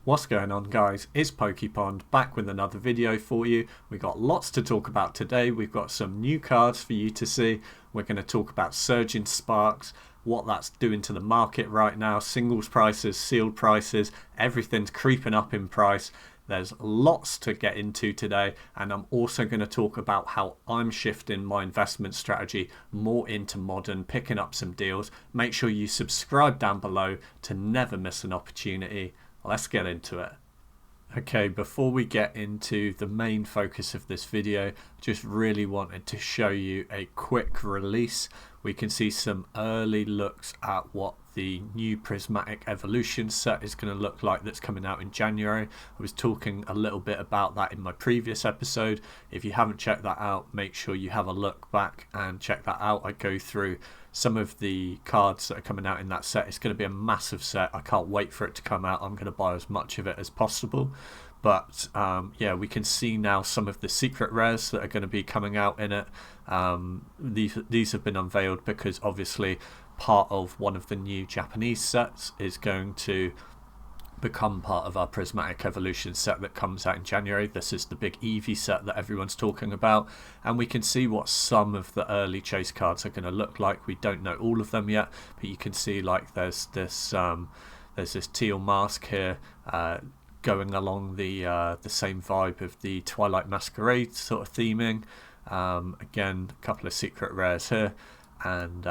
What's going on, guys? It's PokePond back with another video for you. We've got lots to talk about today. We've got some new cards for you to see. We're going to talk about surging sparks, what that's doing to the market right now, singles prices, sealed prices, everything's creeping up in price. There's lots to get into today, and I'm also going to talk about how I'm shifting my investment strategy more into modern, picking up some deals. Make sure you subscribe down below to never miss an opportunity. Let's get into it. Okay, before we get into the main focus of this video, just really wanted to show you a quick release. We can see some early looks at what the new Prismatic Evolution set is going to look like that's coming out in January. I was talking a little bit about that in my previous episode. If you haven't checked that out, make sure you have a look back and check that out. I go through some of the cards that are coming out in that set. It's going to be a massive set. I can't wait for it to come out. I'm going to buy as much of it as possible. But yeah, we can see now some of the secret rares that are going to be coming out in it. These have been unveiled because obviously part of one of the new Japanese sets is going to become part of our Prismatic Evolution set that comes out in January. This is the big Eevee set that everyone's talking about, and we can see what some of the early chase cards are going to look like. We don't know all of them yet, but you can see like there's this teal mask here going along the same vibe of the Twilight Masquerade sort of theming. Again, a couple of secret rares here, and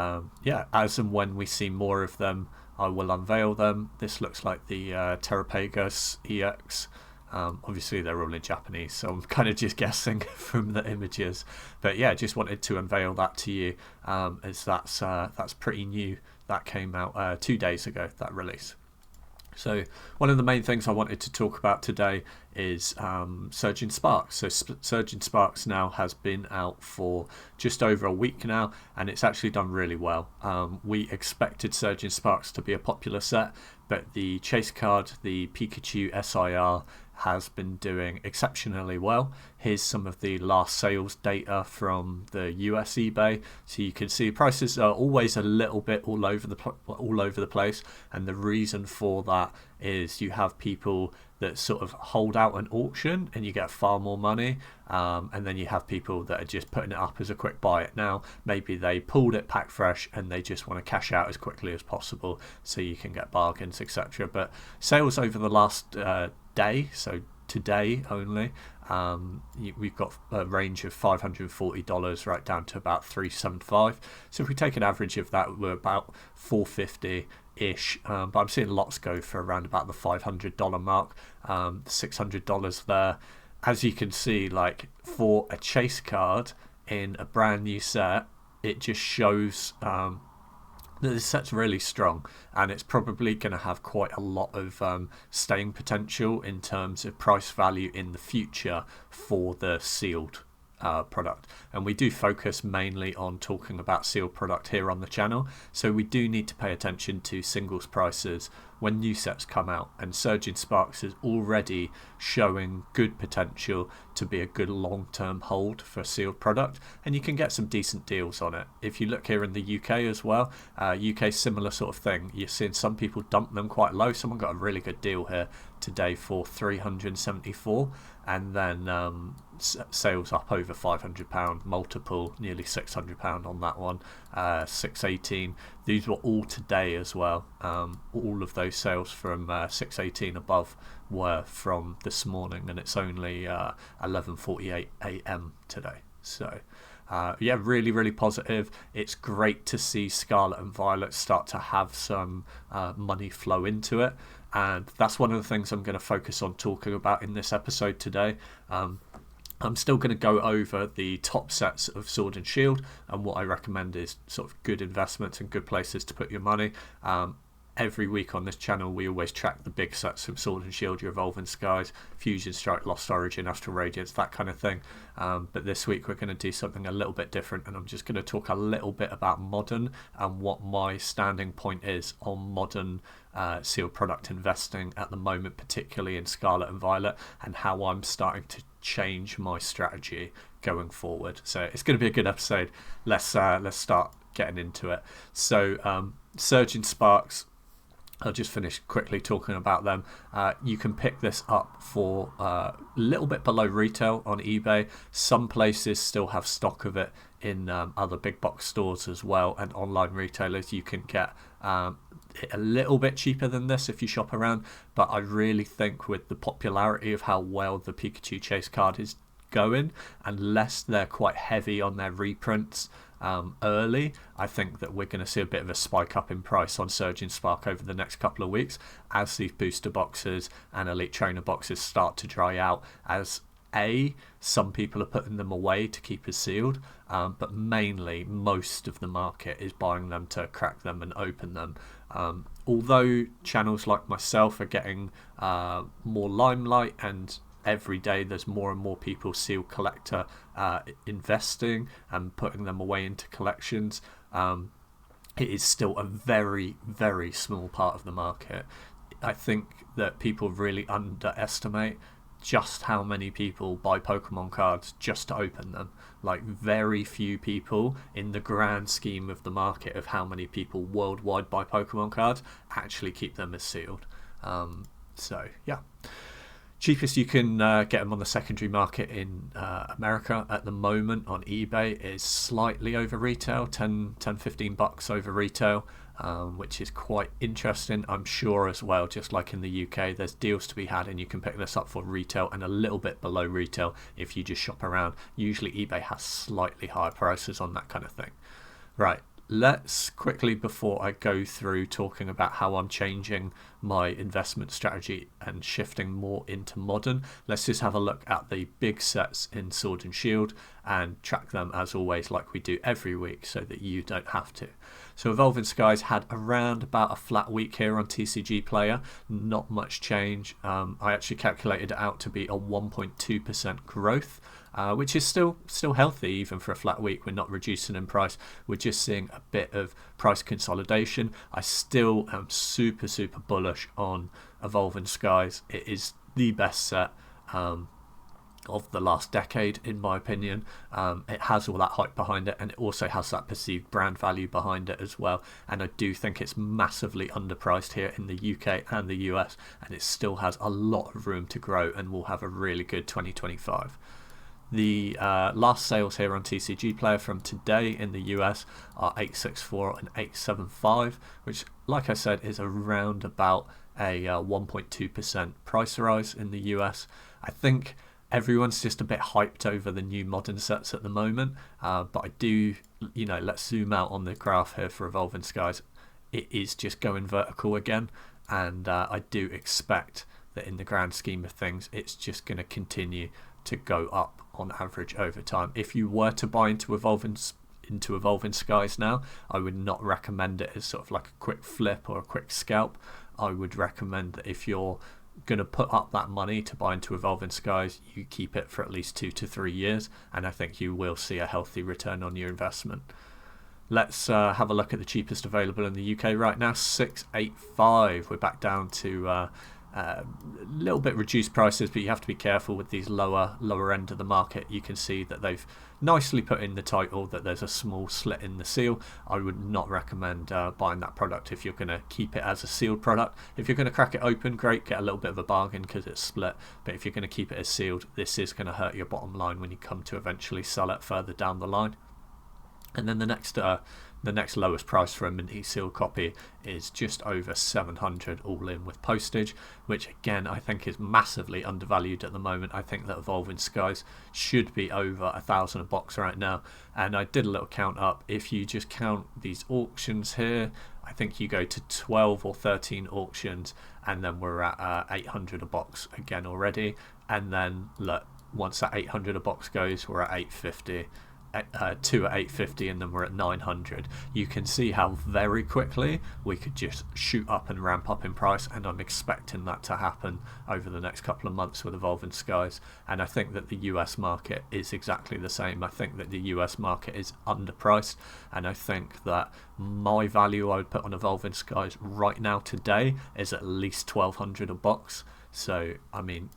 yeah, as and when we see more of them, I will unveil them. This looks like the Terrapagus EX. Obviously they're all in Japanese, so I'm kind of just guessing from the images, but yeah, just wanted to unveil that to you, as that's pretty new. That came out 2 days ago, that release. So one of the main things I wanted to talk about today is Surging Sparks. So Surging Sparks now has been out for just over a week now, and it's actually done really well. We expected Surging Sparks to be a popular set, but the chase card, the Pikachu SIR, has been doing exceptionally well. Here's some of the last sales data from the US eBay. So you can see prices are always a little bit all over the place, and the reason for that is you have people that sort of hold out an auction and you get far more money, and then you have people that are just putting it up as a quick buy it now. Maybe they pulled it pack fresh and they just want to cash out as quickly as possible so you can get bargains, etc. But sales over the last day, so today only, we've got a range of $540 right down to about $375. So if we take an average of that, we're about $450 ish, but I'm seeing lots go for around about the $500 mark, $600 there. As you can see, like for a chase card in a brand new set, it just shows this set's really strong, and it's probably going to have quite a lot of staying potential in terms of price value in the future for the sealed product. And we do focus mainly on talking about sealed product here on the channel, so we do need to pay attention to singles prices when new sets come out, and Surging Sparks is already showing good potential to be a good long-term hold for sealed product, and you can get some decent deals on it. If you look here in the UK as well, UK similar sort of thing. You're seeing some people dump them quite low. Someone got a really good deal here today for $374, and then sales up over £500, multiple nearly £600 on that one, 618. These were all today as well. All of those sales from 618 above were from this morning, and it's only 11:48 a.m. today. So yeah, really positive. It's great to see Scarlet and Violet start to have some money flow into it, and that's one of the things I'm going to focus on talking about in this episode today. I'm still going to go over the top sets of Sword and Shield, and what I recommend is sort of good investments and good places to put your money. Every week on this channel we always track the big sets from Sword and Shield, your Evolving Skies, Fusion Strike, Lost Origin, Astral Radiance, that kind of thing. But this week we're going to do something a little bit different, and I'm just going to talk a little bit about modern and what my standing point is on modern sealed product investing at the moment, particularly in Scarlet and Violet, and how I'm starting to change my strategy going forward. So it's going to be a good episode. Let's start getting into it. So Surging Sparks, I'll just finish quickly talking about them. You can pick this up for a little bit below retail on eBay. Some places still have stock of it in other big box stores as well, and online retailers. You can get it a little bit cheaper than this if you shop around, but I really think with the popularity of how well the Pikachu Chase card is going, unless they're quite heavy on their reprints early, I think that we're going to see a bit of a spike up in price on Surgeon Spark over the next couple of weeks as these booster boxes and Elite Trainer boxes start to dry out, as some people are putting them away to keep as sealed, but mainly most of the market is buying them to crack them and open them. Although channels like myself are getting more limelight, and every day there's more and more people seal collector investing and putting them away into collections, it is still a very, very small part of the market. I think that people really underestimate just how many people buy Pokemon cards just to open them. Like, very few people in the grand scheme of the market of how many people worldwide buy Pokemon cards actually keep them as sealed. So yeah, cheapest you can get them on the secondary market in America at the moment on eBay is slightly over retail, 10-15 bucks over retail, which is quite interesting. I'm sure as well, just like in the UK, there's deals to be had, and you can pick this up for retail and a little bit below retail if you just shop around. Usually eBay has slightly higher prices on that kind of thing. Right, let's quickly, before I go through talking about how I'm changing my investment strategy and shifting more into modern, let's just have a look at the big sets in Sword and Shield and track them as always like we do every week so that you don't have to. So Evolving Skies had around about a flat week here on TCG Player, not much change. I actually calculated it out to be a 1.2% growth, which is still healthy even for a flat week. We're not reducing in price, we're just seeing a bit of price consolidation. I still am super bullish on Evolving Skies. It is the best set of the last decade, in my opinion. It has all that hype behind it, and it also has that perceived brand value behind it as well, and I do think it's massively underpriced here in the UK and the US, and it still has a lot of room to grow and will have a really good 2025. The last sales here on TCG Player from today in the US are 864 and 875, which, like I said, is around about a 1.2% price rise in the US. I think everyone's just a bit hyped over the new modern sets at the moment, but I do, let's zoom out on the graph here for Evolving Skies. It is just going vertical again, and I do expect that in the grand scheme of things, it's just going to continue to go up on average over time. If you were to buy into Evolving Skies now, I would not recommend it as sort of like a quick flip or a quick scalp. I would recommend that if you're going to put up that money to buy into Evolving Skies, you keep it for at least 2 to 3 years, and I think you will see a healthy return on your investment. Let's have a look at the cheapest available in the UK right now, 685. We're back down to a little bit reduced prices, but you have to be careful with these lower end of the market. You can see that they've nicely put in the title that there's a small slit in the seal. I would not recommend buying that product if you're going to keep it as a sealed product. If you're going to crack it open, great, get a little bit of a bargain because it's split, but if you're going to keep it as sealed, this is going to hurt your bottom line when you come to eventually sell it further down the line. And then the next lowest price for a mini sealed copy is just over 700 all in with postage, which again I think is massively undervalued at the moment. I think that Evolving Skies should be over 1,000 a box right now, and I did a little count up. If you just count these auctions here, I think you go to 12 or 13 auctions, and then we're at 800 a box again already. And then look, once that 800 a box goes, we're at 850. 2 at 850, and then we're at 900. You can see how very quickly we could just shoot up and ramp up in price, and I'm expecting that to happen over the next couple of months with Evolving Skies. And I think that the US market is exactly the same. I think that the US market is underpriced, and I think that my value I would put on Evolving Skies right now today is at least 1,200 a box. So I mean,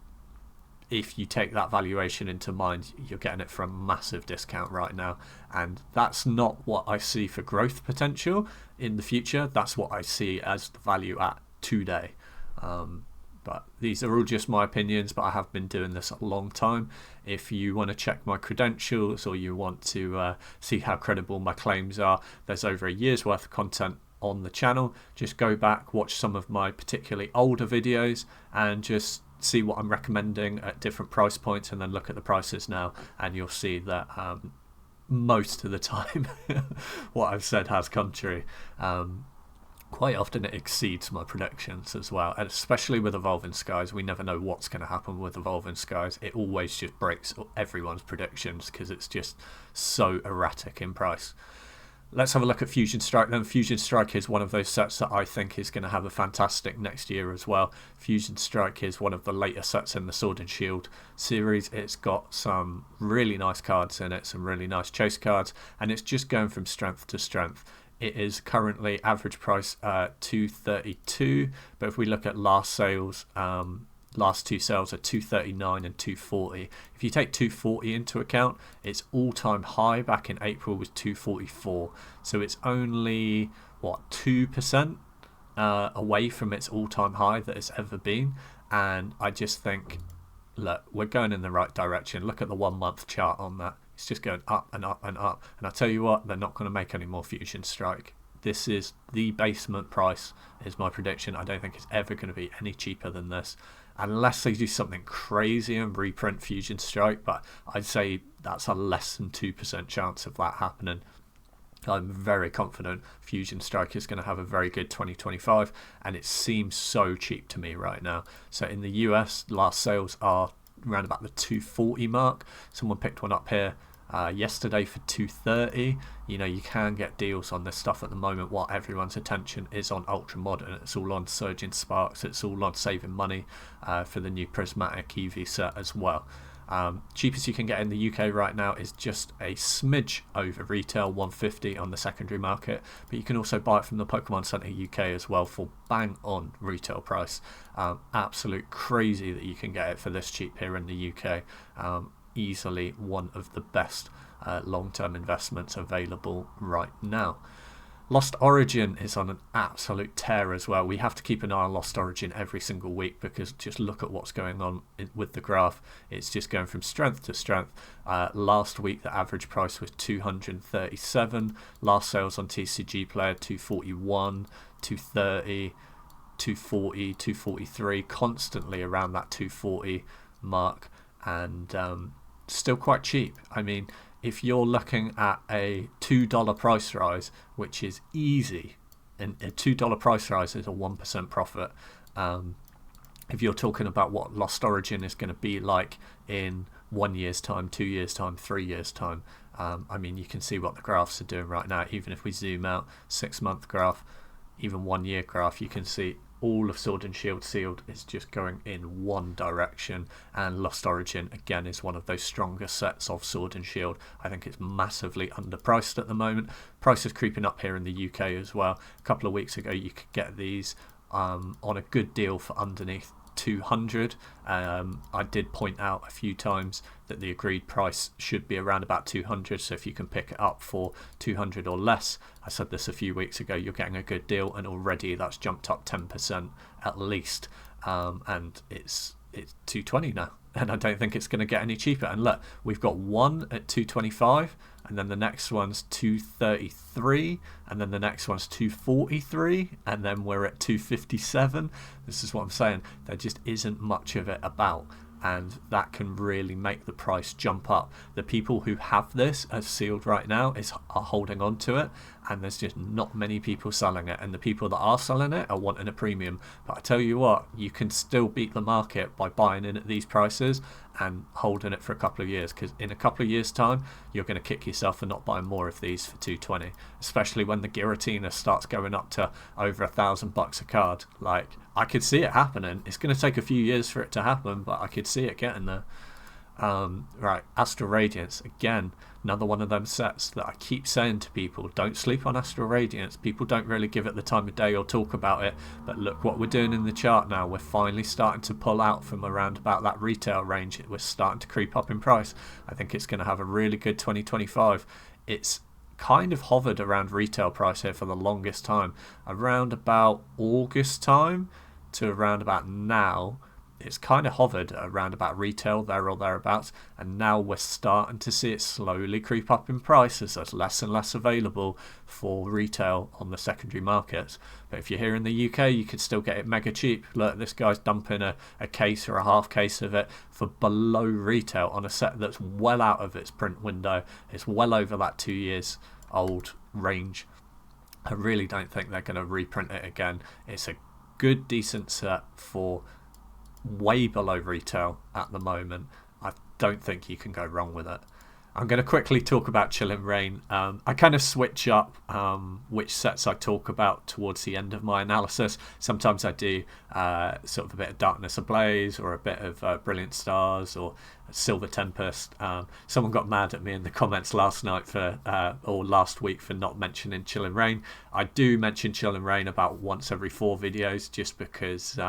if you take that valuation into mind, you're getting it for a massive discount right now, and that's not what I see for growth potential in the future. That's what I see as the value at today. But these are all just my opinions, but I have been doing this a long time. If you want to check my credentials, or you want to see how credible my claims are, there's over a year's worth of content on the channel. Just go back, watch some of my particularly older videos, and just see what I'm recommending at different price points, and then look at the prices now, and you'll see that most of the time what I've said has come true. Quite often it exceeds my predictions as well, and especially with Evolving Skies, we never know what's going to happen with Evolving Skies. It always just breaks everyone's predictions because it's just so erratic in price. Let's have a look at Fusion Strike then. Fusion Strike is one of those sets that I think is going to have a fantastic next year as well. Fusion Strike is one of the later sets in the Sword and Shield series. It's got some really nice cards in it, some really nice chase cards, and it's just going from strength to strength. It is currently average price $232, but if we look at last sales, last two sales are $239 and $240. If you take $240 into account, its all-time high back in April was $244. So it's only what, 2% away from its all-time high that it's ever been. And I just think, look, we're going in the right direction. Look at the 1 month chart on that. It's just going up and up and up. And I tell you what, they're not going to make any more Fusion Strike. This is the basement price, is my prediction. I don't think it's ever going to be any cheaper than this, unless they do something crazy and reprint Fusion Strike. But I'd say that's a less than 2% chance of that happening. I'm very confident Fusion Strike is going to have a very good 2025, and it seems so cheap to me right now. So in the US, last sales are around about the 240 mark. Someone picked one up here yesterday for 230. You know, you can get deals on this stuff at the moment while everyone's attention is on Ultra Modern. It's all on Surging Sparks, it's all on saving money for the new Prismatic EV set as well. Cheapest you can get in the UK right now is just a smidge over retail, 150 on the secondary market, but you can also buy it from the Pokemon Center UK as well for bang on retail price. Absolute crazy that you can get it for this cheap here in the UK. Easily one of the best long-term investments available right now. Lost Origin is on an absolute tear as well. We have to keep an eye on Lost Origin every single week, because just look at what's going on with the graph. It's just going from strength to strength. Last week the average price was 237. Last sales on TCG Player 241, 230, 240, 243, constantly around that 240 mark, and still quite cheap. I mean, if you're looking at a $2 price rise, which is easy, and a $2 price rise is a 1% profit. If you're talking about what Lost Origin is going to be like in 1 year's time, 2 years' time, 3 years' time, I mean, you can see what the graphs are doing right now. Even if we zoom out, 6 month graph, even 1 year graph, you can see all of Sword and Shield Sealed is just going in one direction, and Lost Origin again is one of those stronger sets of Sword and Shield. I think it's massively underpriced at the moment. Price is creeping up here in the UK as well. A couple of weeks ago you could get these on a good deal for underneath 200. I did point out a few times that the agreed price should be around about 200, so if you can pick it up for 200 or less, I said this a few weeks ago, you're getting a good deal, and already that's jumped up 10% at least, and it's 220 now, and I don't think it's going to get any cheaper. And look, we've got one at 225, and then the next one's 233, and then the next one's 243, and then we're at 257. This is what I'm saying, there just isn't much of it about, and that can really make the price jump up. The people who have this as sealed right now are holding on to it, and there's just not many people selling it, and the people that are selling it are wanting a premium. But I tell you what, you can still beat the market by buying in at these prices and holding it for a couple of years, because in a couple of years time you're going to kick yourself for not buying more of these for 220, especially when the Giratina starts going up to over $1,000 a card. Like, I could see it happening. It's going to take a few years for it to happen, but I could see it getting there. Right, Astral Radiance, again, another one of them sets that I keep saying to people, don't sleep on Astral Radiance. People don't really give it the time of day or talk about it, but look what we're doing in the chart now. We're finally starting to pull out from around about that retail range. We're starting to creep up in price. I think it's going to have a really good 2025. It's kind of hovered around retail price here for the longest time. Around about August time to around about now, it's kind of hovered around about retail there or thereabouts, and now we're starting to see it slowly creep up in price as there's less and less available for retail on the secondary markets. But if you're here in the UK, you could still get it mega cheap. Look, this guy's dumping a case or a half case of it for below retail on a set that's well out of its print window. It's well over that 2 years old range. I really don't think they're going to reprint it again. It's a good, decent set for way below retail at the moment. I don't think you can go wrong with it. I'm going to quickly talk about Chilling Reign. I kind of switch up which sets I talk about towards the end of my analysis. Sometimes I do sort of a bit of Darkness Ablaze or a bit of Brilliant Stars or Silver Tempest. Someone got mad at me in the comments last night or last week for not mentioning Chilling Reign. I do mention Chilling Reign about once every 4 videos just because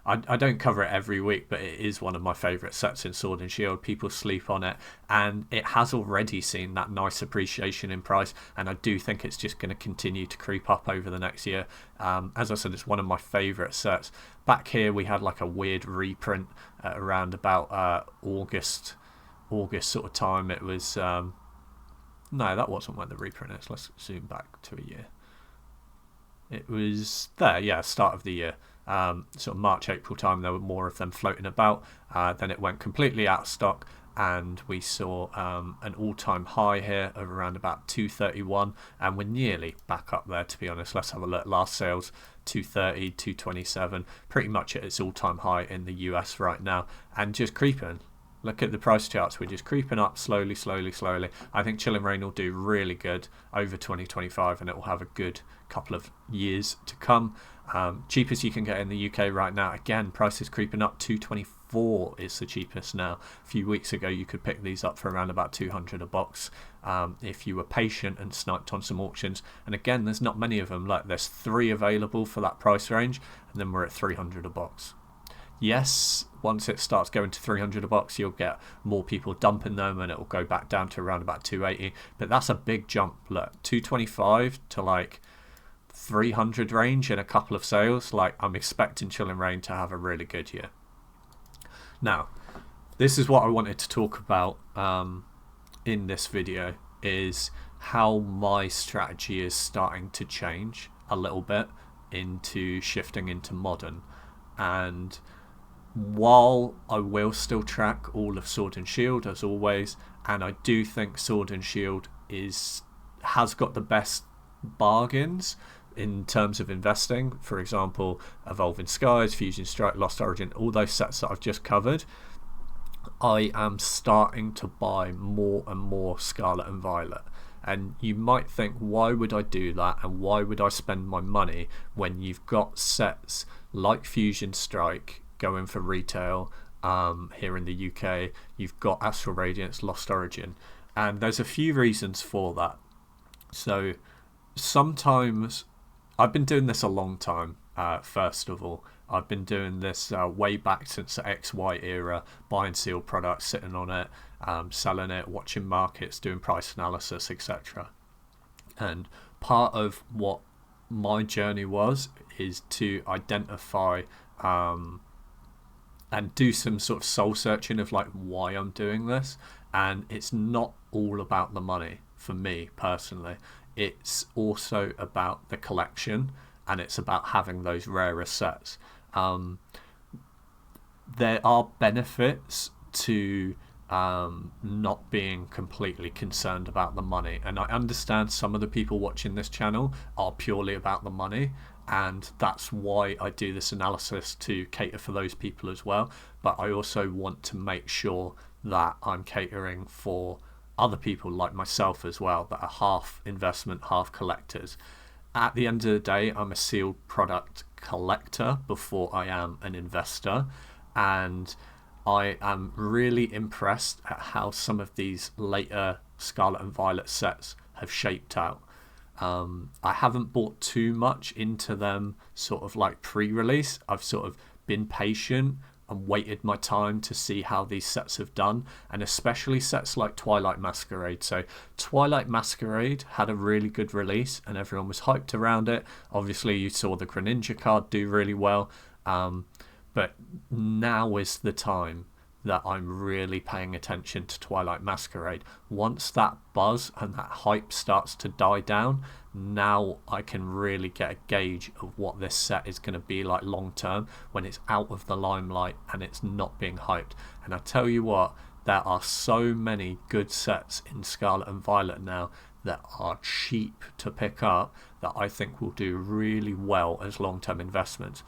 I don't cover it every week, but it is one of my favourite sets in Sword and Shield. People sleep on it, and it has already seen that nice appreciation in price, and I do think it's just going to continue to creep up over the next year. As I said, it's one of my favourite sets. Back here we had like a weird reprint around about August sort of time. It was no, that wasn't when the reprint is. Let's zoom back to a year. It was there, yeah, start of the year. Sort of March, April time, there were more of them floating about. Then it went completely out of stock, and we saw an all-time high here of around about 231, and we're nearly back up there, to be honest. Let's have a look. Last sales 230, 227, pretty much at its all-time high in the US right now, and just creeping. Look at the price charts. We're just creeping up slowly. I think Chilling Reign will do really good over 2025, and it will have a good couple of years to come. Cheapest you can get in the UK right now. Again, prices creeping up. 224 is the cheapest now. A few weeks ago, you could pick these up for around about 200 a box if you were patient and sniped on some auctions. And again, there's not many of them. Like, there's 3 available for that price range, and then we're at 300 a box. Yes, once it starts going to 300 a box, you'll get more people dumping them, and it will go back down to around about 280. But that's a big jump. Look, 225 to like 300 range in a couple of sales. Like, I'm expecting Chilling Reign to have a really good year. Now, this is what I wanted to talk about in this video, is how my strategy is starting to change a little bit into shifting into modern. And while I will still track all of Sword and Shield as always, and I do think Sword and Shield has got the best bargains in terms of investing. For example, Evolving Skies, Fusion Strike, Lost Origin, all those sets that I've just covered, I am starting to buy more and more Scarlet and Violet. And you might think, why would I do that, and why would I spend my money when you've got sets like Fusion Strike going for retail here in the UK? You've got Astral Radiance, Lost Origin, and there's a few reasons for that. So sometimes I've been doing this a long time. First of all, I've been doing this way back since the XY era, buying sealed products, sitting on it, selling it, watching markets, doing price analysis, etc. And part of what my journey was is to identify and do some sort of soul searching of like why I'm doing this. And it's not all about the money for me personally. It's also about the collection, and it's about having those rarer sets. There are benefits to not being completely concerned about the money, and I understand some of the people watching this channel are purely about the money, and that's why I do this analysis, to cater for those people as well. But I also want to make sure that I'm catering for other people like myself as well, that are half investment, half collectors. At the end of the day, I'm a sealed product collector before I am an investor, and I am really impressed at how some of these later Scarlet and Violet sets have shaped out. I haven't bought too much into them sort of like pre-release. I've sort of been patient, and waited my time to see how these sets have done, and especially sets like Twilight Masquerade. So Twilight Masquerade had a really good release and everyone was hyped around it. Obviously you saw the Greninja card do really well, but now is the time that I'm really paying attention to Twilight Masquerade. Once that buzz and that hype starts to die down, now I can really get a gauge of what this set is going to be like long term when it's out of the limelight and it's not being hyped. And I tell you what, there are so many good sets in Scarlet and Violet now that are cheap to pick up that I think will do really well as long-term investments.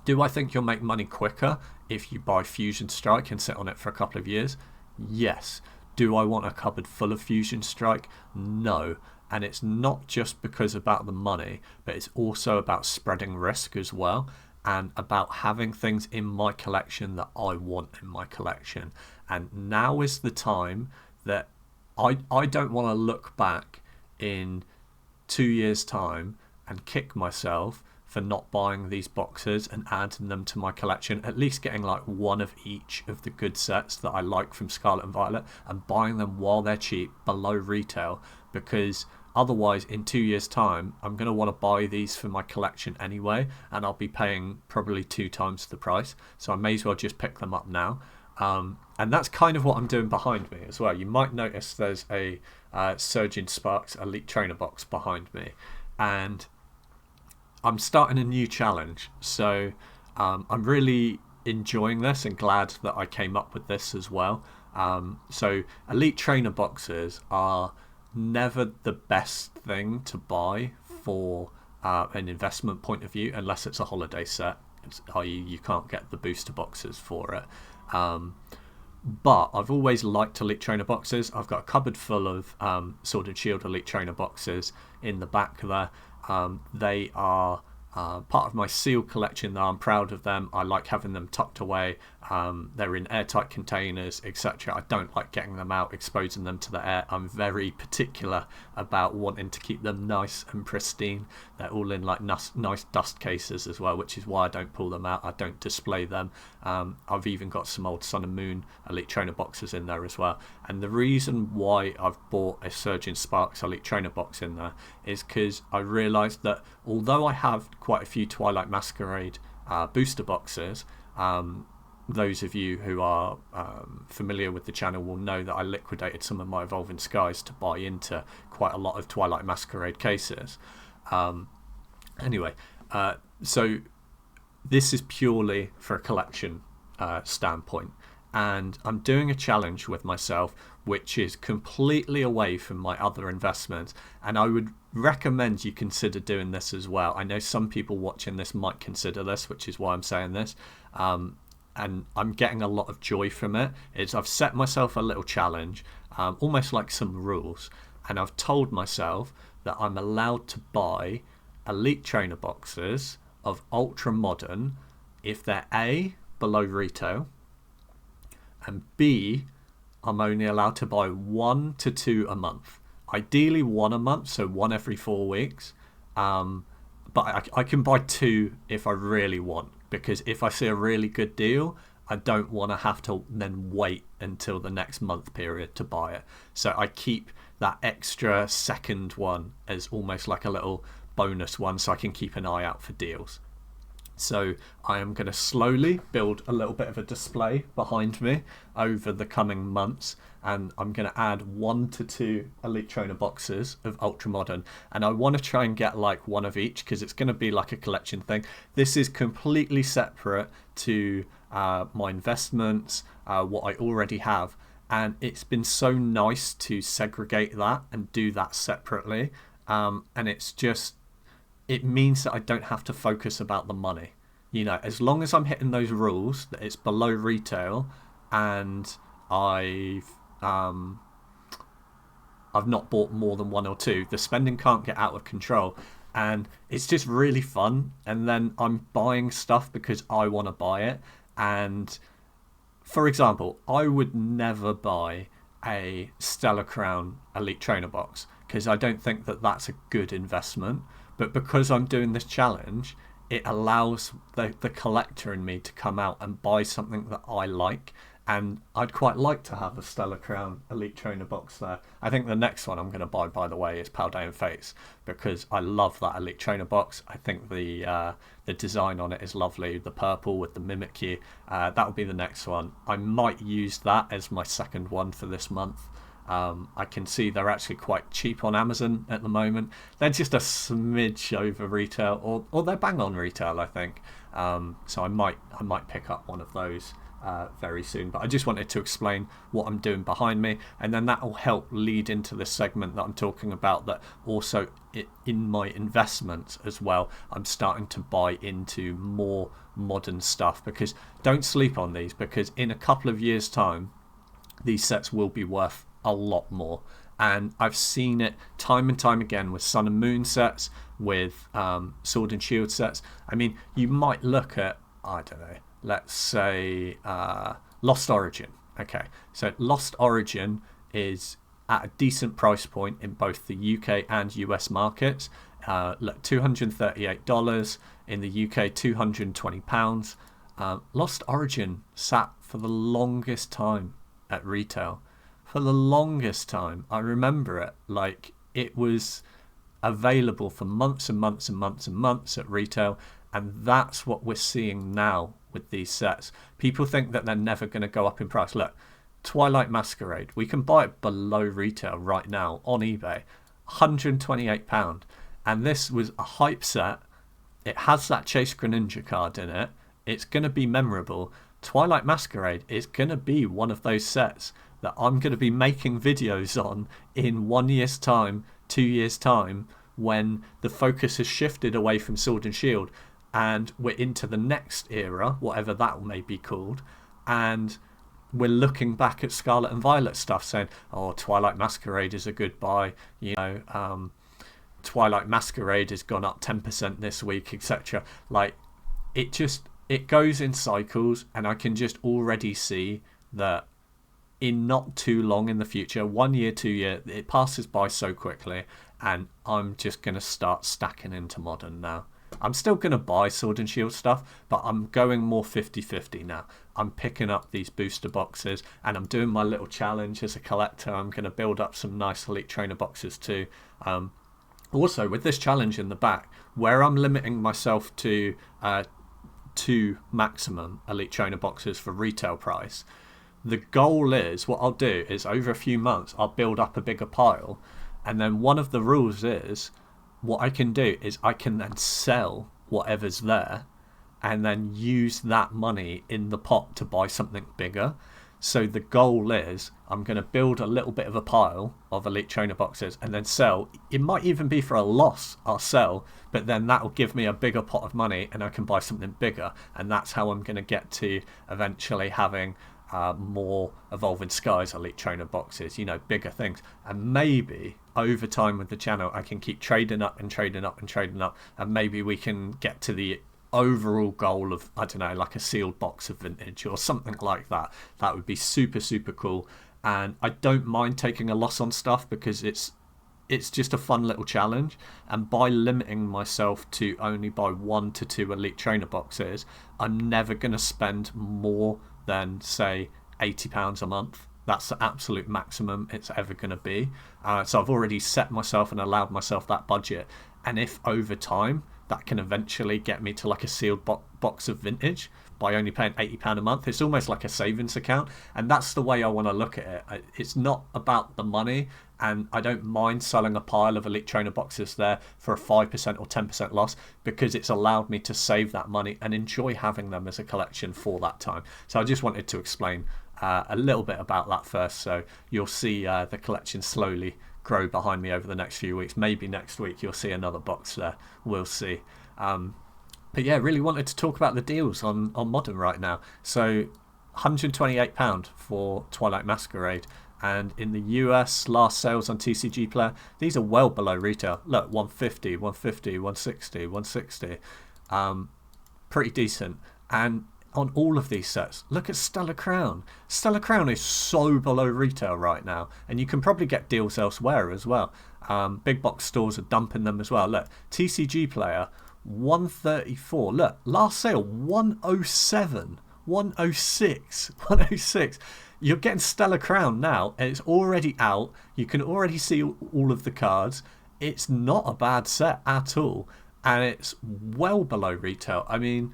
Do I think you'll make money quicker if you buy Fusion Strike and sit on it for a couple of years? Yes. Do I want a cupboard full of Fusion Strike? No. And it's not just because about the money, but it's also about spreading risk as well, and about having things in my collection that I want in my collection. And now is the time that I don't want to look back in 2 years' time and kick myself for not buying these boxes and adding them to my collection, at least getting like one of each of the good sets that I like from Scarlet and Violet and buying them while they're cheap below retail, because otherwise in 2 years' time I'm going to want to buy these for my collection anyway and I'll be paying probably 2 times the price, so I may as well just pick them up now. And that's kind of what I'm doing behind me as well. You might notice there's a Surgeon Sparks Elite Trainer box behind me, and I'm starting a new challenge, so I'm really enjoying this and glad that I came up with this as well. So Elite Trainer boxes are never the best thing to buy for an investment point of view unless it's a holiday set, i.e. you can't get the booster boxes for it. But I've always liked Elite Trainer boxes. I've got a cupboard full of Sword and Shield Elite Trainer boxes in the back there. They are part of my sealed collection though. I'm proud of them. I like having them tucked away. They're in airtight containers, etc. I don't like getting them out, exposing them to the air. I'm very particular about wanting to keep them nice and pristine. They're all in like nice dust cases as well, which is why I don't pull them out. I don't display them. I've even got some old Sun and Moon Elite Trainer boxes in there as well. And the reason why I've bought a Surgeon Sparks Elite Trainer box in there is because I realised that although I have quite a few Twilight Masquerade booster boxes, those of you who are familiar with the channel will know that I liquidated some of my Evolving Skies to buy into quite a lot of Twilight Masquerade cases. Anyway, so this is purely for a collection standpoint, and I'm doing a challenge with myself which is completely away from my other investments, and I would recommend you consider doing this as well. I know some people watching this might consider this, which is why I'm saying this, and I'm getting a lot of joy from it. I've set myself a little challenge, almost like some rules, and I've told myself that I'm allowed to buy Elite Trainer boxes of Ultra Modern if they're A, below retail, and B, I'm only allowed to buy 1 to 2 a month. Ideally 1 a month, so 1 every 4 weeks. But I can buy 2 if I really want, because if I see a really good deal, I don't want to have to then wait until the next month period to buy it. So I keep that extra second one as almost like a little bonus one, so I can keep an eye out for deals. So I am going to slowly build a little bit of a display behind me over the coming months, and I'm going to add 1 to 2 Elite Trainer boxes of Ultra Modern, and I want to try and get like one of each because it's going to be like a collection thing. This is completely separate to my investments, what I already have, and it's been so nice to segregate that and do that separately, and it means that I don't have to focus about the money. You know, as long as I'm hitting those rules, that it's below retail, and I've not bought more than 1 or 2, the spending can't get out of control, and it's just really fun. And then I'm buying stuff because I want to buy it. And for example, I would never buy a Stellar Crown Elite Trainer box because I don't think that that's a good investment. But because I'm doing this challenge, it allows the collector in me to come out and buy something that I like. And I'd quite like to have a Stellar Crown Elite Trainer box there. I think the next one I'm going to buy, by the way, is Paldean Fates, because I love that Elite Trainer box. I think the design on it is lovely, the purple with the Mimikyu. That will be the next one. I might use that as my second one for this month. I can see they're actually quite cheap on Amazon at the moment. They're just a smidge over retail, or they're bang on retail, I think. So I might pick up one of those very soon. But I just wanted to explain what I'm doing behind me, and then that will help lead into this segment that I'm talking about, that also in my investments as well, I'm starting to buy into more modern stuff, because don't sleep on these, because in a couple of years time these sets will be worth a lot more. And I've seen it time and time again with Sun and Moon sets, with Sword and Shield sets. I mean, you might look at, I don't know, let's say Lost Origin. Okay, so Lost Origin is at a decent price point in both the UK and US markets. Look, $238 in the UK, £220. Lost Origin sat for the longest time at retail. For the longest time, I remember it like it was available for months and months and months and months at retail, and that's what we're seeing now with these sets. People think that they're never going to go up in price. Look, Twilight Masquerade, we can buy it below retail right now on eBay, £128, and this was a hype set. It has that Chase Greninja card in it. It's going to be memorable. Twilight Masquerade is going to be one of those sets that I'm going to be making videos on in 1 year's time, 2 years' time, when the focus has shifted away from Sword and Shield and we're into the next era, whatever that may be called, and we're looking back at Scarlet and Violet stuff saying, oh, Twilight Masquerade is a good buy, you know, Twilight Masquerade has gone up 10% this week, etc. Like, it goes in cycles, and I can just already see that in not too long in the future, 1 year, 2 year, it passes by so quickly, and I'm just going to start stacking into Modern now. I'm still going to buy Sword and Shield stuff, but I'm going more 50-50 now. I'm picking up these booster boxes, and I'm doing my little challenge as a collector. I'm going to build up some nice Elite Trainer boxes too. Also, with this challenge in the back, where I'm limiting myself to 2 maximum Elite Trainer boxes for retail price, the goal is, what I'll do is over a few months, I'll build up a bigger pile, and then one of the rules is, what I can do is I can then sell whatever's there and then use that money in the pot to buy something bigger. So the goal is, I'm going to build a little bit of a pile of Elite Trainer boxes and then sell. It might even be for a loss, I'll sell, but then that will give me a bigger pot of money and I can buy something bigger. And that's how I'm going to get to eventually having more Evolving Skies Elite Trainer boxes, you know, bigger things. And maybe over time with the channel, I can keep trading up and trading up and trading up, and maybe we can get to the overall goal of, I don't know, like a sealed box of vintage or something like that. That would be super, super cool. And I don't mind taking a loss on stuff, because it's just a fun little challenge. And by limiting myself to only buy 1 to 2 Elite Trainer boxes, I'm never going to spend more than, say, £80 a month. That's the absolute maximum it's ever going to be. So I've already set myself and allowed myself that budget. And if over time that can eventually get me to like a sealed box of vintage by only paying £80 a month, it's almost like a savings account. And that's the way I want to look at it. It's not about the money, and I don't mind selling a pile of Elite Trainer boxes there for a 5% or 10% loss, because it's allowed me to save that money and enjoy having them as a collection for that time. So I just wanted to explain a little bit about that first, so you'll see the collection slowly grow behind me over the next few weeks. Maybe next week you'll see another box there, we'll see. But yeah, really wanted to talk about the deals on Modern right now. So £128 for Twilight Masquerade, and in the US, last sales on TCG Player, these are well below retail. Look, 150, 150, 160, 160. Pretty decent. And on all of these sets, look at Stellar Crown. Stellar Crown is so below retail right now, and you can probably get deals elsewhere as well. Big box stores are dumping them as well. Look, TCG Player, 134. Look, last sale 107, 106, 106. You're getting Stellar Crown now, and it's already out. You can already see all of the cards. It's not a bad set at all, and it's well below retail. I mean,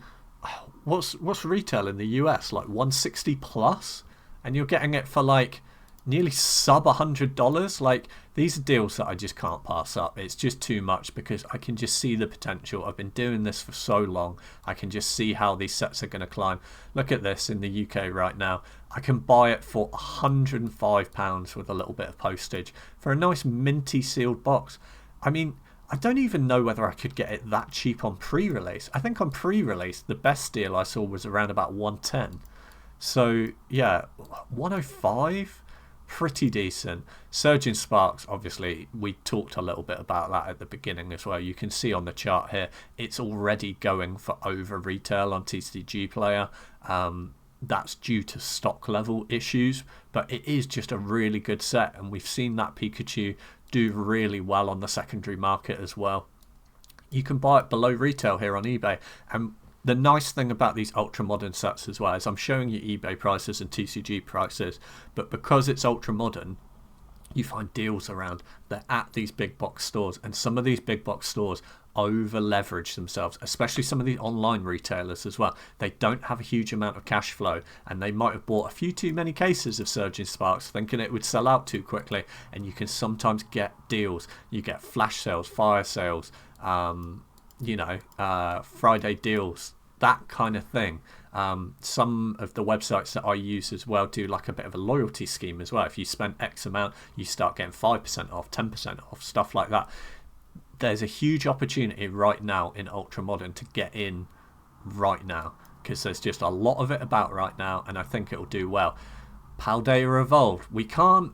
what's retail in the US, like 160 plus, and you're getting it for like nearly sub $100. Like, these are deals that I just can't pass up. It's just too much because I can just see the potential. I've been doing this for so long. I can just see how these sets are going to climb. Look at this in the UK right now. I can buy it for £105 with a little bit of postage for a nice minty sealed box. I mean, I don't even know whether I could get it that cheap on pre-release. I think on pre-release, the best deal I saw was around about 110. So yeah, 105, pretty decent. Surging Sparks, obviously, we talked a little bit about that at the beginning as well. You can see on the chart here, it's already going for over retail on TCG Player. That's due to stock level issues, but it is just a really good set, and we've seen that Pikachu do really well on the secondary market as well. You can buy it below retail here on eBay, and the nice thing about these ultra modern sets as well is I'm showing you eBay prices and TCG prices, but because it's ultra modern, you find deals around. They're at these big box stores, and some of these big box stores over leverage themselves, especially some of the online retailers as well. They don't have a huge amount of cash flow, and they might have bought a few too many cases of Surging Sparks thinking it would sell out too quickly, and you can sometimes get deals. You get flash sales, fire sales, Friday deals, that kind of thing. Some of the websites that I use as well do like a bit of a loyalty scheme as well. If you spend X amount, you start getting 5% off, 10% off, stuff like that. There's a huge opportunity right now in Ultra Modern to get in right now, because there's just a lot of it about right now, and I think it'll do well. Paldea Evolved, we can't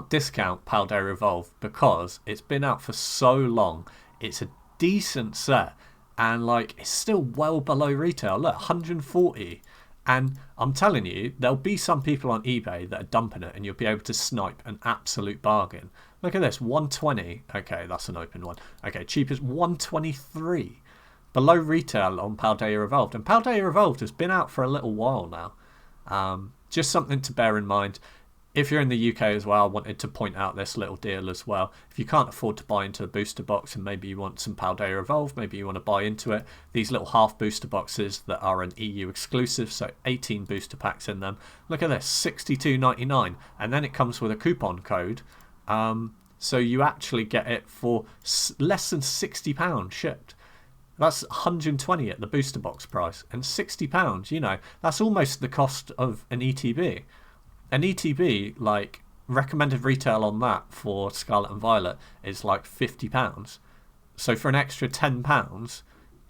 discount Paldea Evolved because it's been out for so long. It's a decent set, and like, it's still well below retail. Look, 140, and I'm telling you, there'll be some people on eBay that are dumping it, and you'll be able to snipe an absolute bargain. Look at this, 120. Okay, that's an open one. Okay, cheapest 123, below retail on Paldea Evolved, and Paldea Evolved has been out for a little while now. Just something to bear in mind. If you're in the UK as well, I wanted to point out this little deal as well. If you can't afford to buy into a booster box and maybe you want some Paldea Evolved, maybe you want to buy into it, these little half booster boxes that are an EU exclusive, so 18 booster packs in them. Look at this, $62.99, and then it comes with a coupon code. So you actually get it for less than £60 shipped. That's 120 at the booster box price, and £60, that's almost the cost of an ETB. An ETB, like, recommended retail on that for Scarlet and Violet is like £50. So for an extra £10,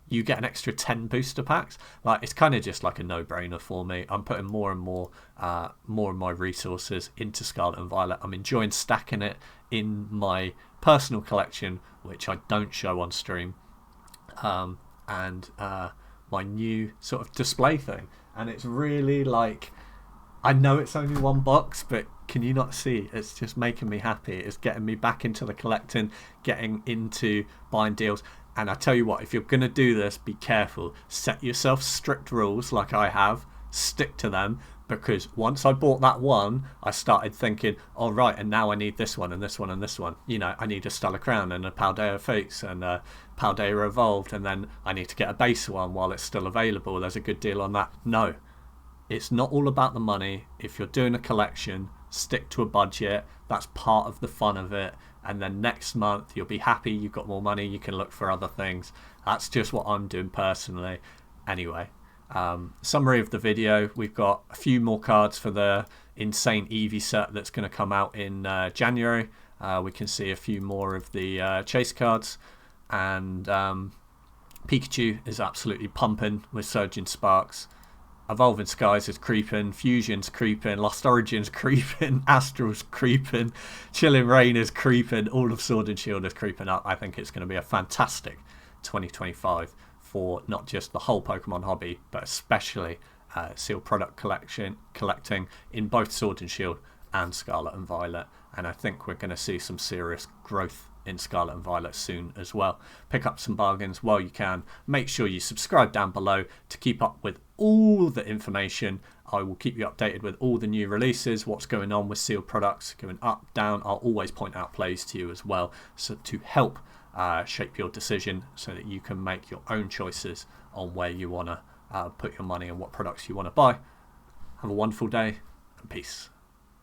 you get an extra 10 booster packs. Like, it's kind of just like a no-brainer for me. I'm putting more and more of my resources into Scarlet and Violet. I'm enjoying stacking it in my personal collection, which I don't show on stream, and my new sort of display thing. And it's really like, I know it's only one box, but can you not see? It's just making me happy. It's getting me back into the collecting, getting into buying deals. And I tell you what, if you're going to do this, be careful. Set yourself strict rules like I have. Stick to them, because once I bought that one, I started thinking, all right, and now I need this one and this one and this one. I need a Stellar Crown and a Paldea Fates and a Paldea Evolved, and then I need to get a base one while it's still available. There's a good deal on that. No. It's not all about the money. If you're doing a collection, stick to a budget. That's part of the fun of it. And then next month, you'll be happy you've got more money. You can look for other things. That's just what I'm doing personally. Anyway, summary of the video. We've got a few more cards for the insane Eevee set that's going to come out in January. We can see a few more of the chase cards. And Pikachu is absolutely pumping with Surging Sparks. Evolving Skies is creeping, Fusion's creeping, Lost Origin's creeping, Astral's creeping, Chilling Reign is creeping, all of Sword and Shield is creeping up. I think it's going to be a fantastic 2025 for not just the whole Pokemon hobby, but especially sealed product collecting in both Sword and Shield and Scarlet and Violet. And I think we're going to see some serious growth in Scarlet and Violet soon as well. Pick up some bargains while you can. Make sure you subscribe down below to keep up with all the information. I will keep you updated with all the new releases, what's going on with sealed products, going up, down. I'll always point out plays to you as well, so to help shape your decision so that you can make your own choices on where you want to put your money and what products you want to buy. Have a wonderful day and peace.